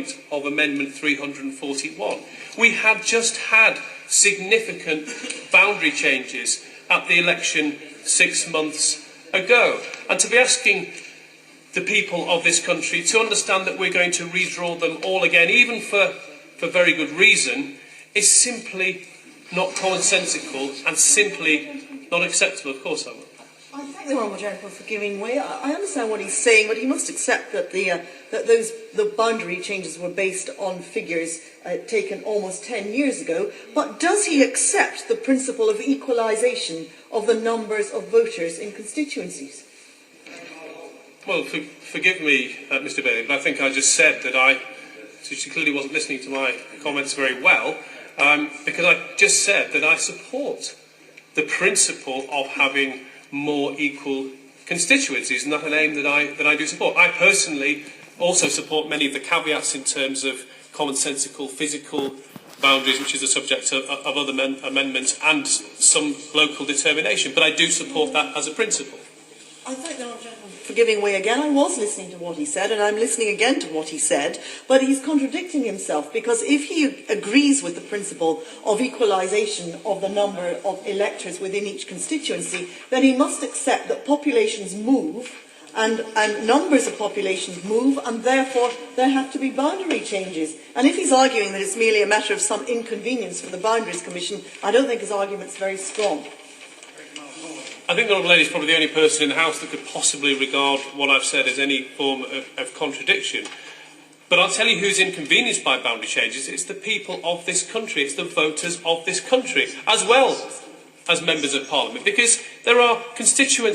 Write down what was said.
point of Amendment 341. We had just had significant boundary changes at the election 6 months ago. And to be asking the people of this country to understand that we're going to redraw them all again, even for very good reason, is simply not commonsensical and simply not acceptable. Of course I will. I thank the Honourable Gentleman for giving way. I understand what he's saying, but he must accept that the boundary changes were based on figures taken almost 10 years ago. But does he accept the principle of equalisation of the numbers of voters in constituencies? Well, forgive me, Mr Bailey, but I think I just said that she clearly wasn't listening to my comments very well, because I just said that I support the principle of having more equal constituencies, and that's an aim that I do support. I personally also support many of the caveats in terms of commonsensical physical boundaries, which is the subject of other amendments, and some local determination, but I do support that as a principle. I thank the Honourable Gentleman for giving way again. I was listening to what he said, and I'm listening again to what he said, but he's contradicting himself, because if he agrees with the principle of equalisation of the number of electors within each constituency, then he must accept that populations move, and numbers of populations move, and therefore there have to be boundary changes. And if he's arguing that it's merely a matter of some inconvenience for the Boundaries Commission, I don't think his argument's very strong. I think the Honourable Lady is probably the only person in the House that could possibly regard what I've said as any form of contradiction. But I'll tell you who's inconvenienced by boundary changes. It's the people of this country. It's the voters of this country, as well as members of Parliament, because there are constituents